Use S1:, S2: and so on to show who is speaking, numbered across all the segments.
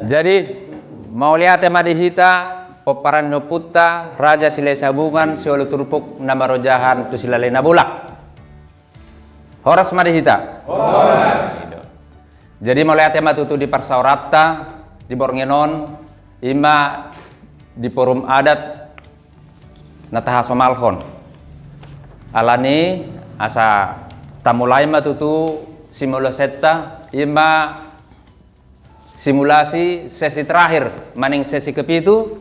S1: Jadi mau lihat tema di hita peparan no putta raja sile sabungan siolo turpuk nama rojahan tu silalena bulak. Horas mari hita. Horas. Jadi mau lihat tema tutu di Parsaurata di Borngenon ima di forum adat nataha somalhon. Alani asa tamulai matutu simulosetta ima simulasi sesi terakhir maning sesi kepitu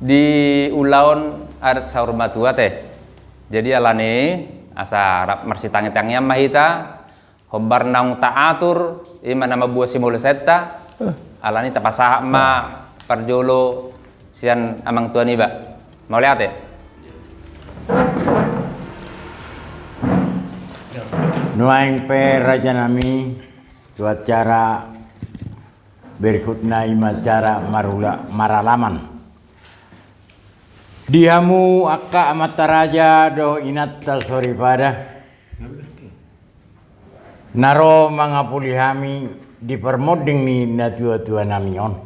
S1: di ulaun adat saur matua teh. Jadi alani asa marsi tangi-tangian mahita hobar naung taatur ima nama buah simulosetta alani tapasaha ma parjolo sian amang tuan iba. Mau lihat ya?
S2: Nuaing pe raja nami tu acara berikutnya ima acara maralaman. Diamu akka amata raja do inatta soripada naro mangapulihami di permoding ni natua-tua namion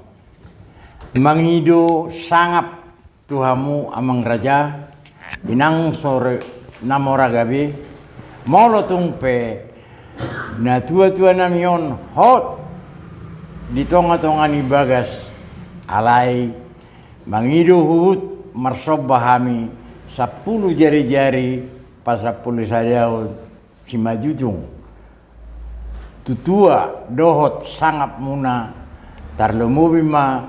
S2: mangido sangap tuhamu amang raja inang sore namoragabi molo tungpe na tua-tua namion hot di tonga-tonga ni bagas alai mangido hut marsobahami 10 jari-jari pas 10 sadau si majujung tutua dohot sangap muna tarlomobi ma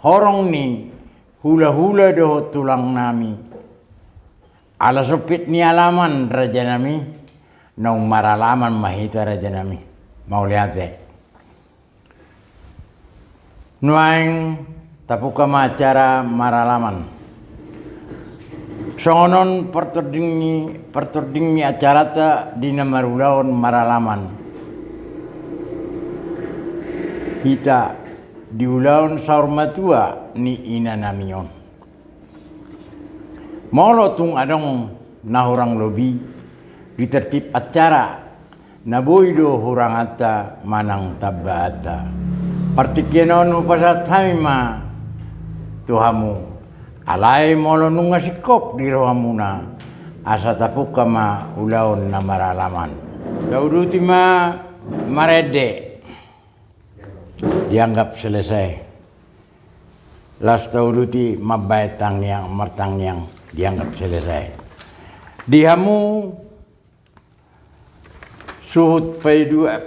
S2: horong ni hula-hula dohot tulang nami ala sopit ni alaman raja nami nong maralaman mahita raja nami mau lihat nuaing tapuka acara maralaman songonon pertording ni acara ta di namarulaon maralaman kita di ulaun saur matua ni ina namion molo tung adong nahurang lobi di tertib acara naboido hurangata manang tabata partikienon upasat haima tuhamu alai molo nunga sikop di rohamuna asa tapuka ma ulaun na maralaman kauduti ma marede dianggap selesai las tauduti mabait tangyang martangyang dianggap selesai dihamu suhut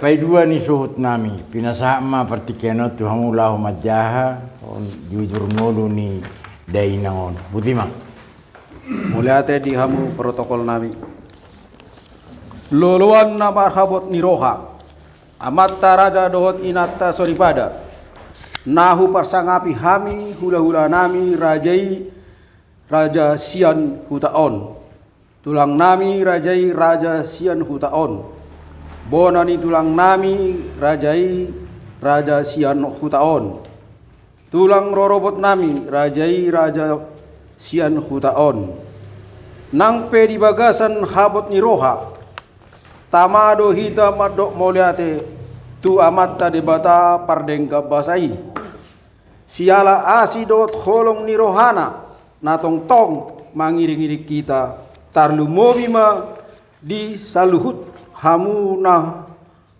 S2: paidua ni suhut nami pinasama partikeno tuhamu lahu majaha jujur ngolu ni dainangon butimang
S3: muliate dihamu protokol nami loluan na marhabot ni roha amatta raja dohot inatta soripada nahu parsangapi hami hula-hula nami raja sian hutaon tulang nami raja sian hutaon bonani tulang nami raja sian hutaon tulang rorobot nami raja sian hutaon nang pe di bagasan habot ni roha tamado hita madok moliate tu amatta debata pardengka basai siala asidot holong ni rohana natong tong mangiring-iring kita tarlumobi ma di saluhut hamu na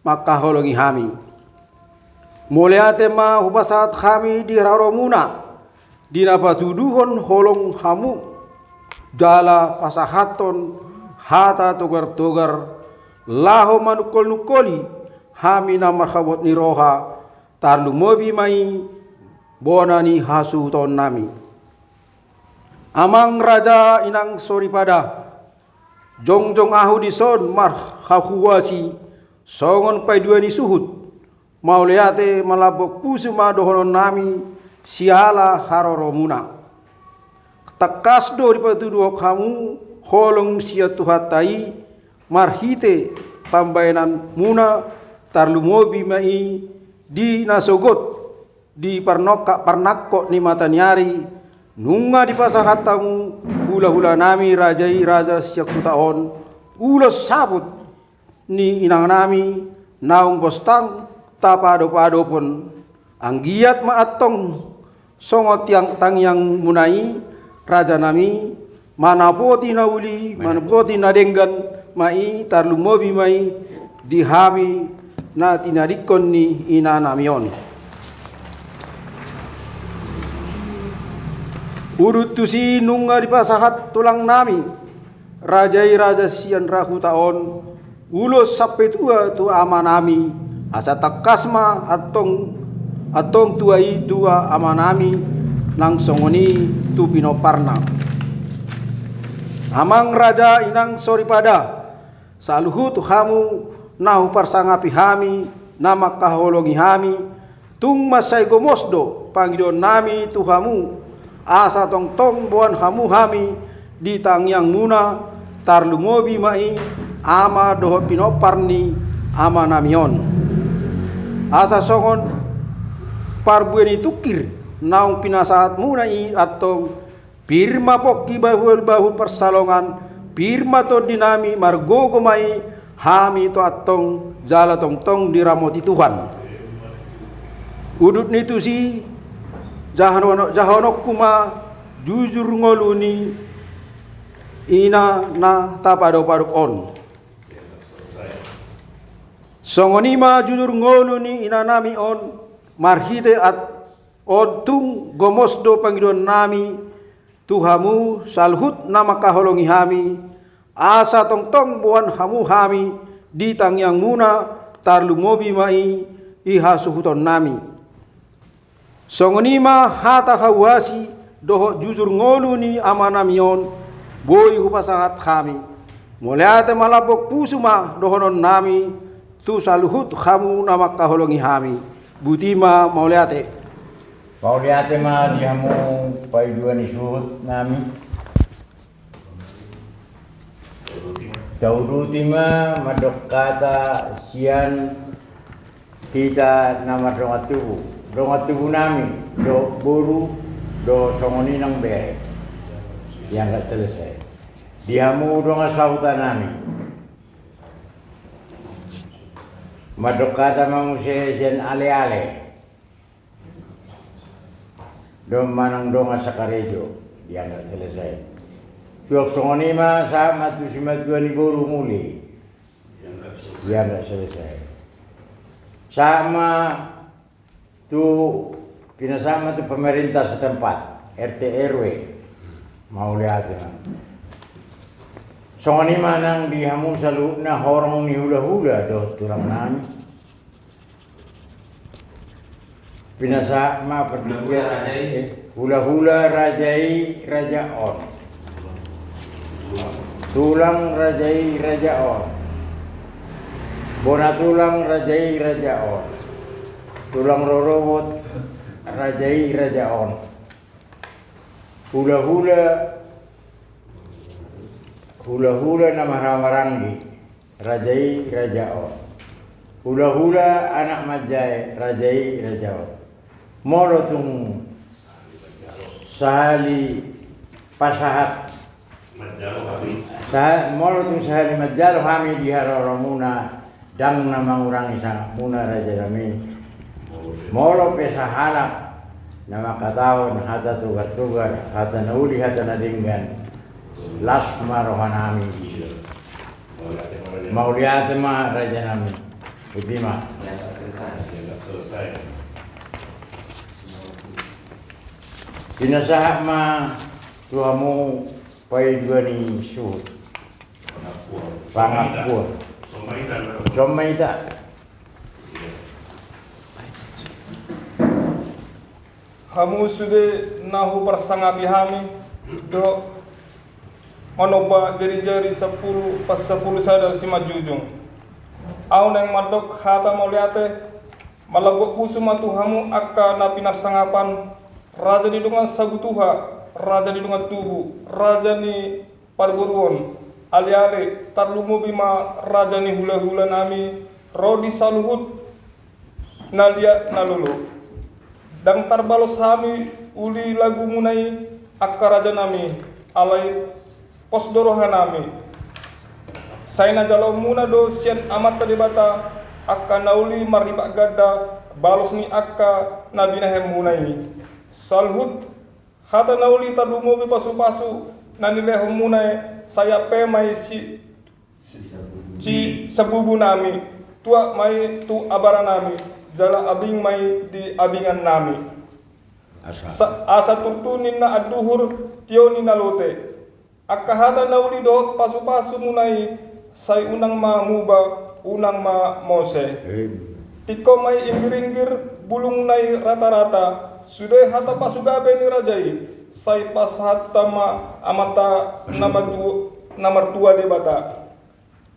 S3: makaholongi hami moliate ma hubasat kami di raromuna dinapatuduhon holong hamu dala pasahaton hata togar-togar laho manukol-nukoli hami na marhabot ni roha tarlumobi mai bonani hasuton nami amang raja inang soripada jongjong ahu dison marhahuwasi songon paidua ni suhut mauliate malabok pusu madohonon nami siala haroromuna takasdo dipatuduh kamu holong sia tuhatai marhite pambayanan muna tarlumobi mai di nasogot di parnakko ni matanyari nunga di pasahatamu hula-hula nami raja siak taon ulos sabut ni inang nami naung bostang tapado-pado pun anggiat maatong songot yang tang yang munai raja nami mana poti na uli mana poti na denggan mai tarlumobi mai dihami na tinadikon ni ina namion urut tusi nunga di pasahat tulang nami rajai raja sian rahu taon ulos sampai tua tu amanami asa takasma atong tuai tua amanami nang songoni tu pinoparna amang raja inang soripada saluhut hamu nahu parsangapi hami nama kaholongi hami tung masai gomosdo panggidon nami tu hamu asa tong buan hamu hami di tangyang muna tarlumobi mai ama doho pinoparni ama namion asa songon parbueni tukir naung pinasahat munai atong pirma pokki bahu persalongan pirma to dinami margogo mai hami to atong jala tong diramoti Tuhan udut nitu si jahanok kuma jujur ngoluni ina na tapadok on songonima jujur ngoluni ina nami on marhite at on tung gomosdo pangidon nami tuhamu salhut nama kaholongi hami asa tong buan hamu hami di tangyang muna tarlumobi mai iha suhuton nami songonima hata hawasi doho jujur ngoluni amanamion boy hupasahat kami mulyate malabok pusuma dohonon nami tu saluhut kamu nama kaholongi hami butima mulyate
S2: ma dihamu paiduan isuhut nami tauruti ma madok kata sian kita nama dongat tubuh nami do buru do songoni nang bere yang gak selesai dihamu donga sautan nami madok kata manusia sian ale-ale do manang donga sakarejo yang gak selesai tuak songoni ma sama tu simatuan iboru muli yang gak selesai sama tu pinasama tu pemerintah setempat RT RW mau lihat ya. Songoni manang dihamu salu na horong ni hula-hula do tulang nami. Pinasa ma pertikir hula-hula rajai raja on. Tulang rajai raja on. Bona tulang rajai raja on. Tulang rorobot rajai raja on. Hula-hula nama ramarangi rajai rajaon. Hula-hula anak majai rajai rajaon. Molo tung sahali pasahat molo tung sahali majalo kami diharoromuna dang nama orang isa muna raja kami molo pesahalak nama katawon hata tugar-tugar hata nauli hata nadinggan lasma rohanami mauliate ma raja nami utima Pinasaha ma tuamu paiguani su pangapur somaita
S4: hamu sude nahu persangapi hami do manoba jari-jari 10 pas 10 sada si majujung au nang madok hata mauliate malagok kusuma tuhamu akka napinar sangapan raja di dungan sagutuha raja di dungan tubu raja ni parburuon ali-ali tarlumu bima raja ni hula-hula nami rodi saluhut nalia nalulu dang tarbalos hami uli lagu munai akka raja nami alai posdoroha nami saina jalo muna do sian amat tadibata akka nauli maribak gada balos ni akka nabi na hemuna ini salhut hata nauli tadumobi pasu-pasu nanile hemuna saya pemai si sabubu nami tua mai tu abara nami jala abing mai di abingan nami asa tuntunin na aduhur tioni na lote akka hata nauli dohot pasu-pasu munai say unang mamuba unang ma mose tiko may inggir-inggir bulung nai rata-rata sudah hata pasugabe ni rajai say pas hata ma amata namar tua de bata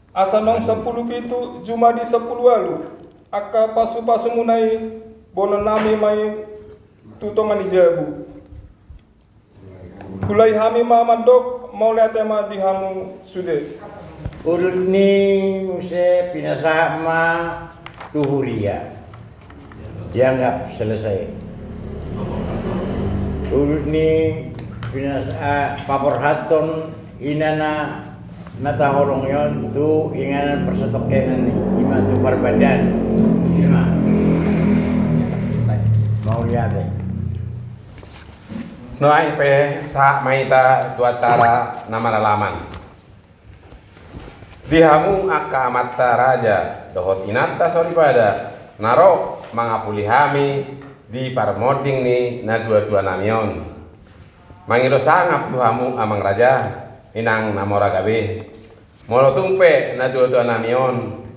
S4: asa nong 10 pitu jumadi 10 walu akka pasu-pasu munai bono nami may tutongan ijabu kulai hami mamadok mau lihat tema di hamu sudah
S2: urut ni muse pinasama tuhuria dianggap selesai. Urut ni paporhaton inana nata holong yon tu inganan persetokenan ima tu perbadan ima mau lihat
S5: Noai pe sa maita tu acara nama lalaman. Dihamu akka amatta raja dohot inata sori pada narok mangapuli hami di parmoding ni na dua-dua namion. Mangilo sangap duhamu amang raja inang namora gabe. Molo tumpe na dua-dua namion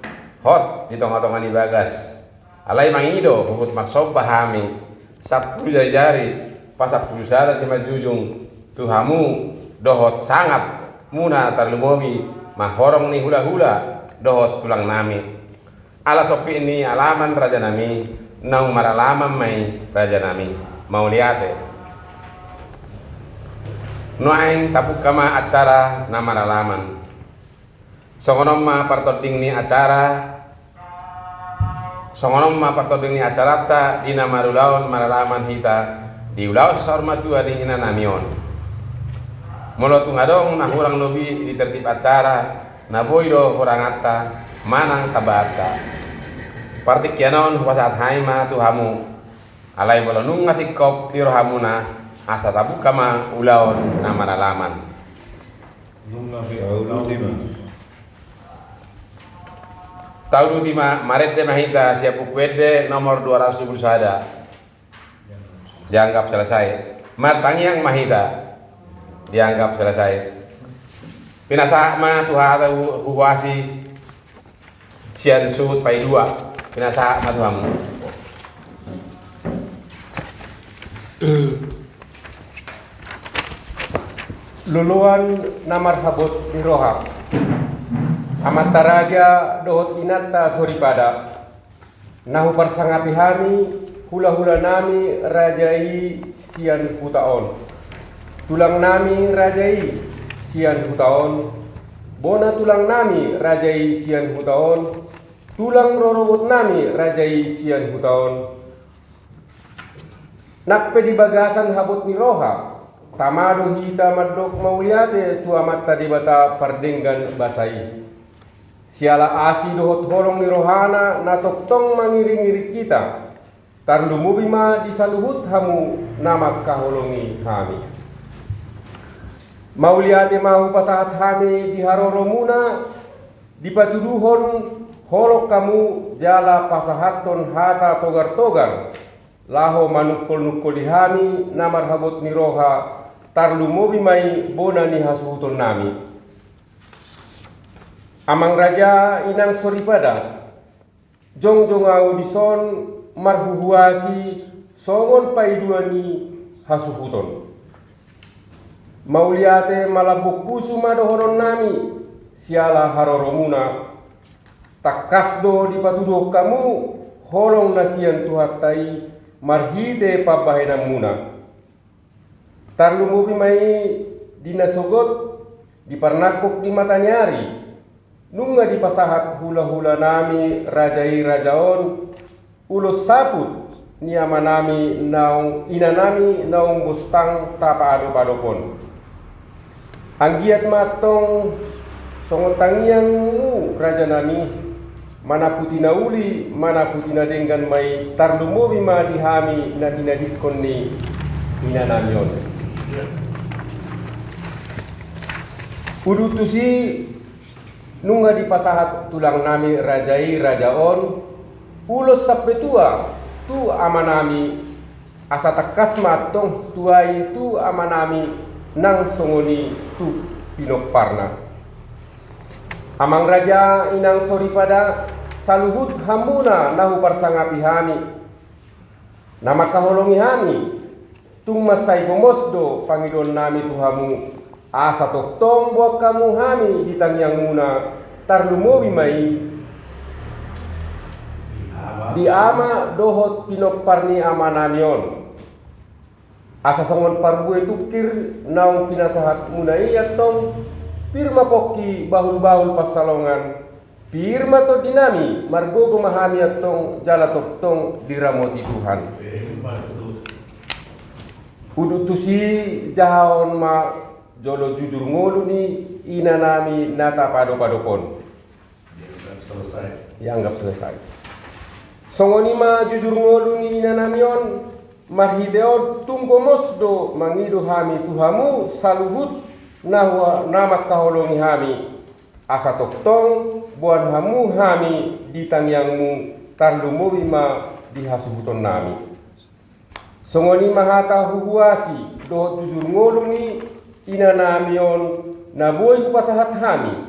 S5: hot di tonga-tonga ni bagas. Alai mangido bukut maksoba hami 10 jari-jari pasak pulsara si majujung tuhamu dohot sangat muna tarlumomi mahorong ni hula-hula dohot tulang nami ala sopi ini alaman raja nami naung maralaman mai raja nami mau liate noaing tapuk kama acara na maralaman songonom ma partoding ni acara ta di namarulaon maralaman hita di ulau sarmatu ading ina namion molo tungadong na hurang lobi di tertib acara na boydo hurang atta manang tabata partik yanon pasat haima tuhamu alai bolo nung ngasikop tiro hamuna asa tabu kama ulaon na maralaman tahun 5 Maret de mahita siapu kwede nomor 221 dianggap selesai. Martangiang mahita dianggap selesai. Pinasahma tuha huwasi sian suhut pai 2 pinasahma tuhamu
S6: luluan namar habot iroha amat taraja dohot inatta soripada nahu parsangapi hami hula-hula nami rajai sian hutaon tulang nami rajai sian hutaon bona tulang nami rajai sian hutaon tulang rorobot nami rajai sian hutaon nakpe di bagasan habot ni roha tamado hita madok mauliate tu amat tadi bata pardenggan basai siala asi dohot holong ni rohana na toktong mangiring-irik kita tarlumubima di saluhut hamu namak kaholongi kami mauliate mahu pasahat kami di haroromuna di patuduhon holok kamu jala pasahaton hata togar-togar laho manukul-nukul di hami namar habot ni roha tarlumubimai bona ni hasuhuton nami amang raja inang soripada jong-jong au dison marhuhuasi songon paiduani hasuhuton mauliate malabuk busu madohoron nami siala haroromuna takasdo di patudo kamu holong nasian tuhatai marhite pabahena muna tarlumubi mai dinasogot di parnakuk di matanyari nunga di pasahat hula-hula nami rajai rajaon ulos saput niama nami naung ina nami naung bustang tapa ado-padopon anggiat matong songotangiang raja nami mana putina uli mana putina denggan mai tarlumobi ma dihami na dinadikon ni inanamion. Udutusi nunga di pasahat tulang nami rajai rajaon ulos sapetua tu amanami asa takasmat tong tuai tu amanami nang songoni tu pinokparna. Amang raja inang sori pada saluhut hamuna nahu parsangapi hami nama kaholongi hami tung masai bomosdo pangidon nami tuhamu asa toktong buat kamu hami ditang yang muna tarlumobi mai di ama dohot pinokparni amanamion asa songon parbue tukir naung pinasahat muna iya tong pirma poki bahul-bahul pasalongan pirma to dinami margogo mahami atong jala toktong diramoti Tuhan. Udutusi jahon ma jolo jujur ngolu ni inanami nata pado-padokon. Dianggap selesai. Songoni ma jujur ngolu ni inanamion marhideon tunggo mosdo mangido hami tuhamu saluhut nahwa nama kaholongi hami asa toktong buan hamu hami ditang yangmu tarlumowi ma dihasubuton nami. Songoni mahata huhuasi dohot jujur ngolungi inanamion nabuai kupasahat hami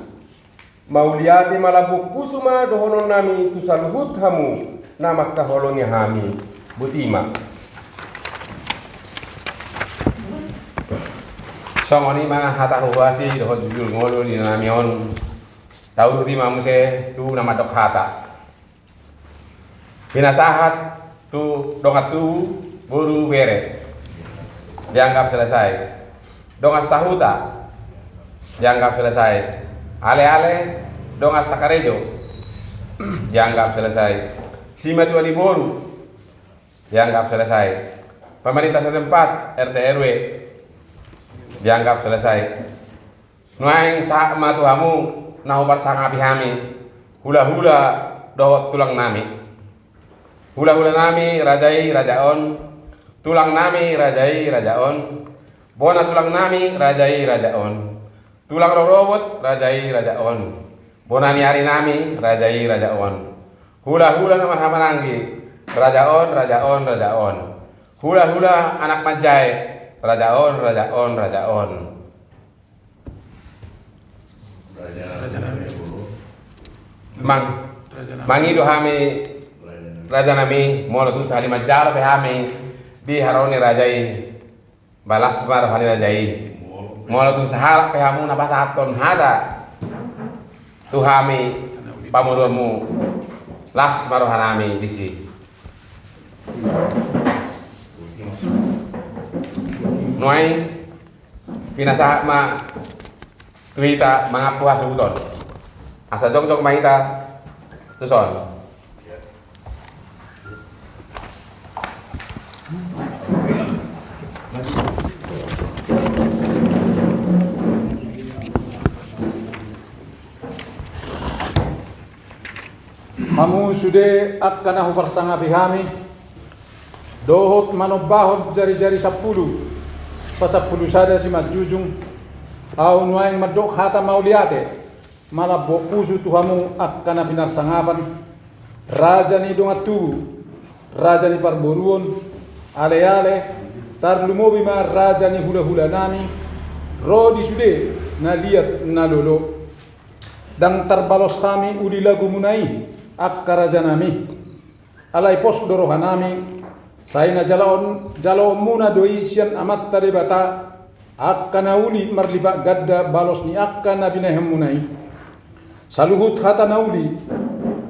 S6: mauliate malabuk pusuma dohonon nami tusaluhut hamu nama kaholongi hami butima.
S5: Songoni ma hata huasi dohot jujur ngolu di namion tahu lima muse tu nama dok hata pinasahat tu dongat tu buru bere dianggap selesai dongat sahuta dianggap selesai ale-ale dongat sakarejo dianggap selesai simatu aliboru dianggap selesai pemerintah setempat RT RW dianggap selesai. Nuaing sama tuhamu nahu parsangapi hami hula-hula dohot tulang nami hula-hula nami rajai rajaon tulang nami rajai rajaon bona tulang nami rajai rajaon tulang rorobot rajai rajaon bona niari nami rajai rajaon hula-hula naman hamananggi rajaon rajaon rajaon hula-hula anak manjai rajaon rajaon rajaon mangido hami raja nami molo tum sali majalo pe hami di haroni rajai balas mar hani rajai molo tum sahala pe hamu napasaton hada tu hami pamurumu las marohanami disi Nuai pinasahat ma tuita mga puha suguton asa jong mahita tuson
S7: Hamu sude akkanahu parsangapi hami dohot manobahot jari-jari 10 pasapulu sada si majujung au nuaing madok hata mauliate malabo pusu tuhamu akkana pinarsangapan raja ni dongatu raja ni parboruon ale-ale tarlumobi ma raja ni hula-hula nami rodi sude na liat na lolo dang tarbalos kami udi lagu munai akka raja nami alai pos dorohanami sai na jalaon muna doi sian amat tade bata akka nauli marliba gadda balos ni akka nabi nahem munai saluhut hata nauli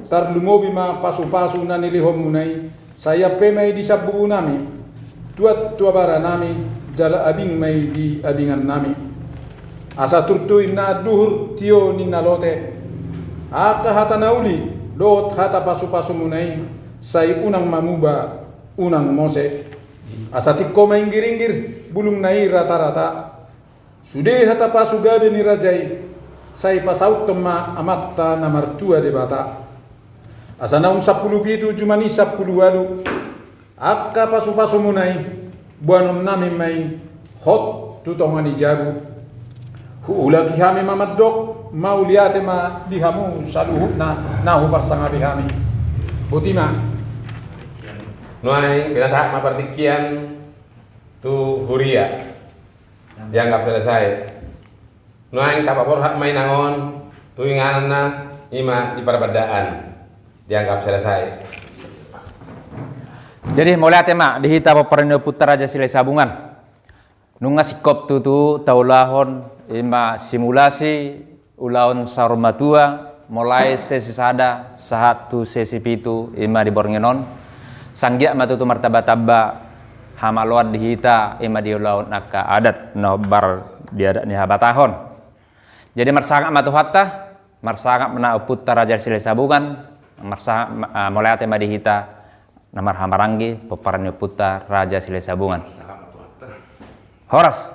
S7: tarlumobi ma pasu-pasu na nilihom munai saya pemai di sabu nami tuat bara nami jala abing mai di abingan nami asa turtui na duhur tio ni nalote akka hata nauli dot hata pasu-pasu munai sai unang mamuba unang mose asati ko mainggir-inggir bulung nai rata-rata sude hata pasu gabe ni rajai sai pasaut tema amatta namartua de bata Asanaung 10 pitu cuma ni 10 walu. Akka pasu-pasu munai buanon nami mai hot tutongani jagu. Huula kihami mamadok mauliate ma dihamu saluhut nahu barsangapi hami. Butima.
S5: Nuai binasa mapartikian tu huria dianggap selesai. Nuai tapapor hak main nangon tu inganana ima di perbedaan dianggap selesai.
S1: Jadi mulai tema dihita peperino putra Raja Sile Sabungan. Nunga sikop tutu taulahon ima simulasi ulaon sarumatua mulai sesi sada satu sesi pitu ima di Borngenon. Sanggia matutu martaba-taba hamaloan dihita ima di ulaon naka adat no bar diadat ni habatahon. Jadi marsangak matu hatta marsangak mena putra Raja Sile Sabungan marsangak mulai tema dihita Namar Hamarangi peparannya putra Raja Sile Sabungan. Horas.